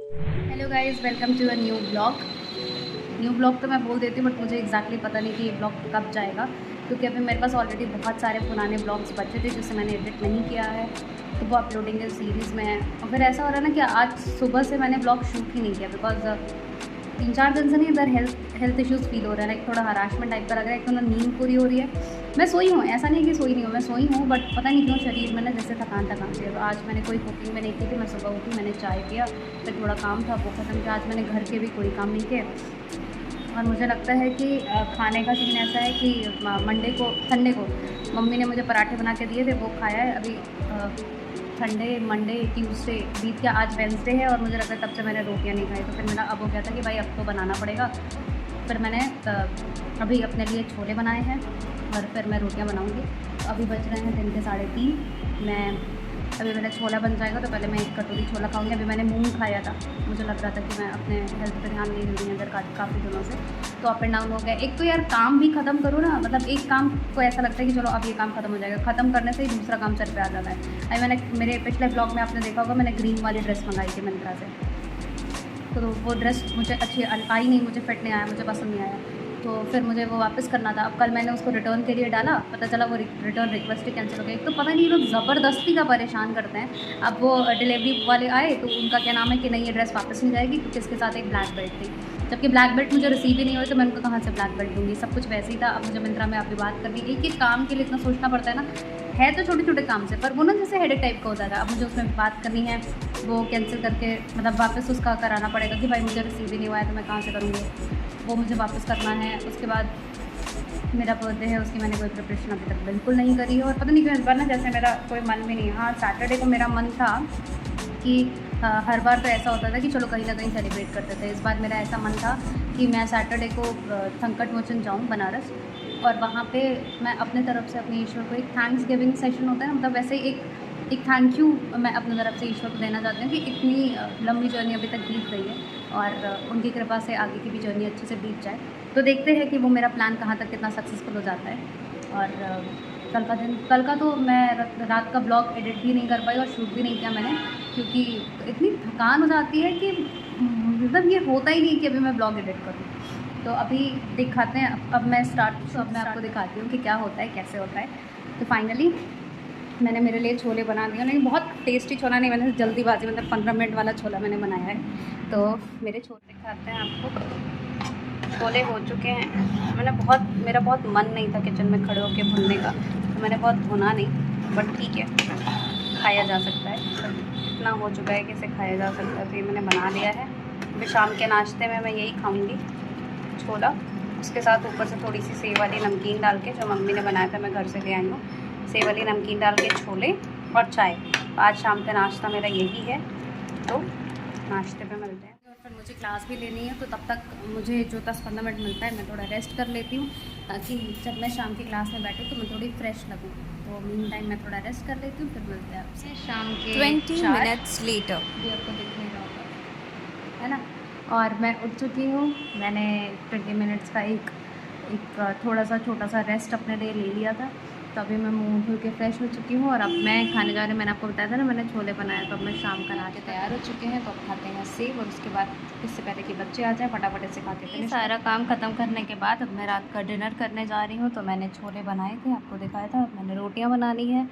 Hello guys, welcome to a new blog तो मैं बोल देती हूँ, बट मुझे एग्जैक्टली पता नहीं कि ये ब्लॉग कब जाएगा, क्योंकि अभी मेरे पास ऑलरेडी बहुत सारे पुराने ब्लॉग्स बचे थे जिसे मैंने एडिट नहीं किया है, तो वो अपलोडिंग के सीरीज़ में है। और फिर ऐसा हो रहा है ना कि आज सुबह से मैंने ब्लॉग शूट ही नहीं किया, बिकॉज 3-4 दिन से नहीं, इधर हेल्थ इश्यूज़ फील हो रहा है, लाइक थोड़ा हरासमेंट टाइप का लग रहा है। एक तो ना नींद पूरी हो रही है, मैं सोई हूँ, ऐसा नहीं कि सोई नहीं हूँ, मैं सोई हूँ, बट पता नहीं क्यों शरीर में ना जैसे थकान थकान सी है। तो आज मैंने कोई कुकिंग में नहीं की थी, मैं सुबह उठी, मैंने चाय पिया, फिर थोड़ा काम था वो ख़त्म किया। आज मैंने घर के भी कोई काम नहीं किए, और मुझे लगता है कि खाने का सीन ऐसा है कि संडे को मम्मी ने मुझे पराठे बना के दिए थे, वो खाया है अभी। संडे, मंडे, ट्यूसडे बीत गया, आज वेंसडे है, और मुझे लगता है तब से मैंने रोटियां नहीं खाई। तो फिर मेरा अब हो गया था कि भाई अब तो बनाना पड़ेगा। फिर मैंने अभी अपने लिए छोले बनाए हैं, और फिर मैं रोटियां बनाऊंगी। तो अभी बज रहे हैं दिन के 3:30। मैं अभी मेरा छोला बन जाएगा तो पहले मैं एक कटोरी छोला खाऊंगी। अभी मैंने मूंग खाया था, मुझे लग रहा था कि मैं अपने हेल्थ पे ध्यान नहीं दे रही इधर काफ़ी दिनों से, तो अप एंड डाउन हो गया। एक तो यार काम भी ख़त्म करो ना, मतलब एक काम को ऐसा लगता है कि चलो अब ये काम ख़त्म हो जाएगा, ख़त्म करने से ही दूसरा काम सर पे आ जाता है। अभी मैंने मेरे पिछले ब्लॉग में आपने देखा होगा, मैंने ग्रीन वाली ड्रेस मंगाई थी मिंत्रा से, तो वो ड्रेस मुझे अच्छी आई नहीं, मुझे फिट नहीं आया, मुझे पसंद नहीं आया। तो फिर मुझे वो वापस करना था। अब कल मैंने उसको रिटर्न के लिए डाला, पता चला वो रिटर्न रिक्वेस्ट ही कैंसिल हो गई। एक तो पता नहीं ये लोग ज़बरदस्ती का परेशान करते हैं। अब वो डिलीवरी वाले आए तो उनका क्या नाम है कि नहीं, ये ड्रेस वापस नहीं जाएगी, क्योंकि इसके साथ एक ब्लैक बेल्ट थी, जबकि ब्लैक बेल्ट मुझे रिसीव ही नहीं हुई, तो मैं उनको कहाँ से ब्लैक बेल्ट दूँगी। सब कुछ वैसे ही था। अब मुझे मिंत्रा में अभी बात करनी, एक एक काम के लिए इतना सोचना पड़ता है ना, है तो छोटे छोटे काम से, पर वो ना जैसे हेडेक टाइप का होता है। अब मुझे उसमें बात करनी है, वो कैंसिल करके मतलब वापस उसका कराना पड़ेगा कि भाई मुझे रिसीव ही नहीं हुआ है, तो मैं कहाँ से करूँगी, वो मुझे वापस करना है। उसके बाद मेरा बर्थडे है, उसकी मैंने कोई प्रिपरेशन अभी तक बिल्कुल नहीं करी है, और पता नहीं क्यों इस बार ना जैसे मेरा कोई मन भी नहीं है। हाँ, सैटरडे को मेरा मन था कि हर बार तो ऐसा होता था कि चलो कहीं ना कहीं सेलिब्रेट करते थे। इस बार मेरा ऐसा मन था कि मैं सैटरडे को संकट मोचन जाऊँ बनारस, और वहाँ पे मैं अपने तरफ से अपने ईश्वर को एक थैंक्स गिविंग सेशन होता है ना, मतलब वैसे ही एक थैंक यू मैं अपनी तरफ से ईश्वर को देना चाहती हूँ कि इतनी लंबी जर्नी अभी तक बीत गई है, और उनकी कृपा से आगे की भी जर्नी अच्छे से बीत जाए। तो देखते हैं कि वो मेरा प्लान कहाँ तक कितना सक्सेसफुल हो जाता है। और कल का तो मैं रात का ब्लॉग एडिट भी नहीं कर पाई और शूट भी नहीं किया मैंने, क्योंकि इतनी थकान हो जाती है कि मतलब ये होता ही नहीं कि अभी मैं ब्लॉग एडिट करूँ। तो अभी दिखाते हैं, अब मैं आपको दिखाती हूँ कि क्या होता है, कैसे होता है। तो फाइनली मैंने मेरे लिए छोले बना दिए, लेकिन बहुत टेस्टी छोला नहीं, मैंने जल्दीबाजी मतलब 15 मिनट वाला छोला मैंने बनाया है। तो मेरे छोले दिखाते हैं आपको। छोले हो चुके हैं, मेरा बहुत मन नहीं था किचन में खड़े होकर भुनने का, तो मैंने बहुत भुना नहीं, बट ठीक है, खाया जा सकता है। इतना हो चुका है कि इसे खाया जा सकता है, तो ये मैंने बना लिया है। अभी शाम के नाश्ते में मैं यही खाऊंगी, छोला, उसके साथ ऊपर से थोड़ी सी सेव वाली नमकीन डाल के, जो मम्मी ने बनाया था मैं घर से ले आई हूँ, सेव वाली नमकीन डाल के छोले और चाय। आज शाम का नाश्ता मेरा यही है, तो नाश्ते पे मिलते हैं। और फिर मुझे क्लास भी लेनी है, तो तब तक मुझे जो 10-15 मिनट मिलता है मैं थोड़ा रेस्ट कर लेती हूँ, ताकि जब मैं शाम की क्लास में बैठूँ तो मैं थोड़ी फ्रेश लगूँ। तो मीन टाइम मैं थोड़ा रेस्ट कर लेती हूँ, फिर मिलते हैं आपसे शाम के 20 4। minutes later. भी आपको दिख नहीं रहा होगा, है ना। और मैं उठ चुकी हूँ, मैंने 20 मिनट्स का एक थोड़ा सा छोटा सा रेस्ट अपने लिए ले लिया था। तो अभी मैं मुँह धो के फ्रेश हो चुकी हूँ, और अब मैं खाने जा रही हूँ। मैंने आपको बताया था ना मैंने छोले बनाए, तो अब मैं शाम का नहा के तैयार हो चुके हैं, तो अब खाते हैं सेब, और उसके बाद इससे पहले कि बच्चे आ जाए फटाफट से खा के फिनिश। सारा काम ख़त्म करने के बाद अब मैं रात का डिनर करने जा रही हूँ। तो मैंने छोले बनाए थे, आपको दिखाया था। अब मैंने रोटियाँ बना ली है,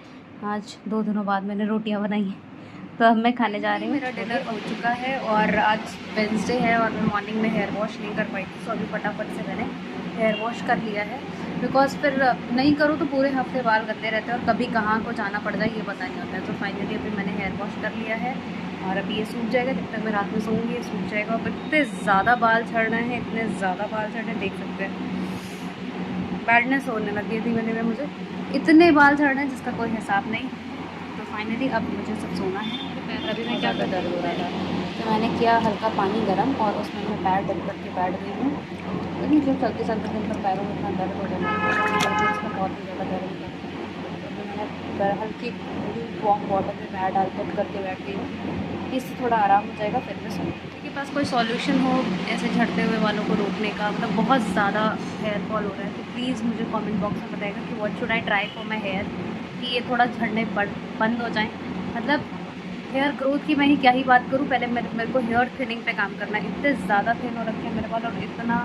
आज 2 दिनों बाद मैंने रोटियाँ बनाई हैं। तो अब मैं खाने जा रही हूँ। मेरा डिनर हो चुका है, और आज वेंसडे है, और मैं मॉर्निंग में हेयर वॉश नहीं कर पाई थी, तो अभी फटाफट से मैंने हेयर वॉश कर लिया है, बिकॉज़ फिर नहीं करो तो पूरे हफ्ते बाल गंदे रहते हैं, और कभी कहाँ को जाना पड़ जाए ये पता नहीं होता है। तो फाइनली अभी मैंने हेयर वॉश कर लिया है, और अभी ये सूख जाएगा। जब तक मैं रात में सोऊंगी ये सूख जाएगा। और इतने ज़्यादा बाल झड़ रहे हैं, इतने ज़्यादा बाल झड़ रहे हैं, देख सकते हैं। बैडनेस होने लगी है धीमे धीमे, मुझे इतने बाल झड़ रहे हैं जिसका कोई हिसाब नहीं। तो फाइनली अब मुझे सब सोना है। और अभी मैं क्या कर दर्द हो रहा था, तो मैंने किया हल्का पानी गर्म, और उसमें मैं पैर डल करके बैठ गई हूँ। लेकिन क्यों चलते चलते दिन भर पैरों में इतना दर्द हो जाता है, इसका बहुत ही ज़्यादा दर्द होता है। तो अभी मैंने हल्की वार्म वाटर में पैर डाल करके बैठ गई हूँ, इससे थोड़ा आराम हो जाएगा, फिर मैं सोऊंगी। के पास कोई सॉल्यूशन हो ऐसे झड़ते हुए बालों को रोकने का, मतलब बहुत ज़्यादा हेयर फॉल हो रहा है, तो प्लीज़ मुझे कमेंट बॉक्स में बताएगा कि what should I try for my hair, कि ये थोड़ा झड़ने बंद हो जाएं। मतलब हेयर ग्रोथ की मैं ही क्या ही बात करूँ, पहले मेरे को हेयर थिनिंग पे काम करना है। इतने ज़्यादा थिन हो रखे हैं मेरे बाल और इतना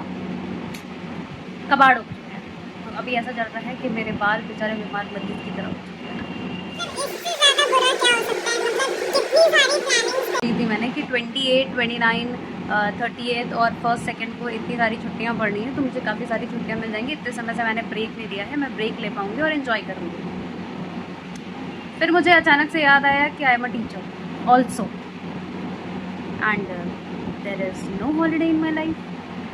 कबाड़ हो चुके हैं। तो अभी ऐसा चल रहा है कि मेरे बाल बेचारे बीमार मरीज की तरह हो चुके हैं। थी मैंने कि 28, 29, 38 और 1st 2nd को इतनी सारी छुट्टियां पड़नी है, तो मुझे काफ़ी सारी छुट्टियां मिल जाएंगी। इतने समय से मैंने ब्रेक नहीं लिया है, मैं ब्रेक ले पाऊँगी और इन्जॉय करूँगी। फिर मुझे अचानक से याद आया कि I am a teacher also and there is no holiday in my life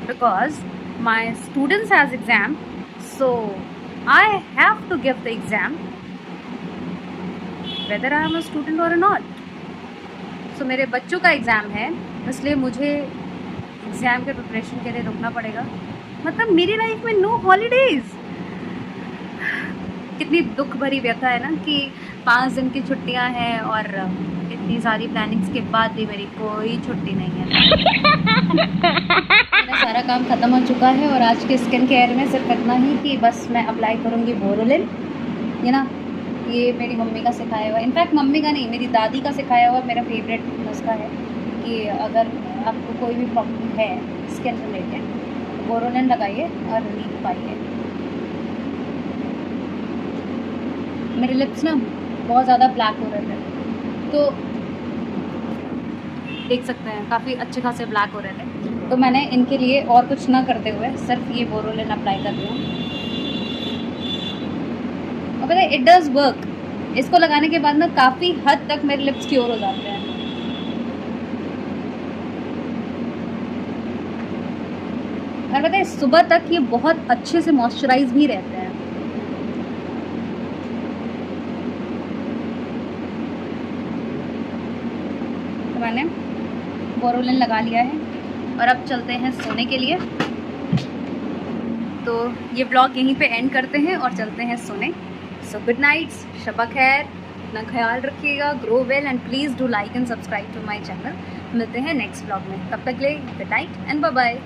because my students has exam, so I have to give the exam whether I am a student और not. So मेरे बच्चों का exam है, इसलिए मुझे exam के preparation के लिए रुकना पड़ेगा। मतलब मेरी लाइफ में नो हॉलीडेज़। कितनी दुख भरी व्यथा है ना कि 5 दिन की छुट्टियां हैं और इतनी सारी प्लानिंग्स के बाद भी मेरी कोई छुट्टी नहीं है। मेरा सारा काम ख़त्म हो चुका है और आज के स्किन केयर में सिर्फ इतना ही कि बस मैं अप्लाई करूँगी बोरोलिन, ये ना, ये मेरी मम्मी का सिखाया हुआ, इनफैक्ट मम्मी का नहीं, मेरी दादी का सिखाया हुआ मेरा फेवरेट नुस्खा है कि अगर आपको कोई भी प्रॉब्लम है स्किन रिलेटेड तो बोरोलिन लगाइए और रिलीफ पाइए। मेरे लिप्स ना बहुत ज़्यादा ब्लैक हो रहे थे, तो देख सकते हैं काफ़ी अच्छे खासे ब्लैक हो रहे थे, तो मैंने इनके लिए और कुछ ना करते हुए सिर्फ ये बोरोलिन अप्लाई कर रही हूँ। और पता है इट डज़ वर्क। इसको लगाने के बाद ना काफ़ी हद तक मेरे लिप्स क्योर हो जाते हैं। और पता है सुबह तक ये बहुत अच्छे से मॉइस्चराइज भी रहते हैं। तो मैंने बोरोलिन लगा लिया है और अब चलते हैं सोने के लिए। तो ये ब्लॉग यहीं पे एंड करते हैं और चलते हैं सोने। सो गुड नाइट, शबा खैर, अपना ख्याल रखिएगा, grow well and please do like and subscribe to my channel. मिलते हैं नेक्स्ट ब्लॉग में, तब तक के लिए good night and bye bye.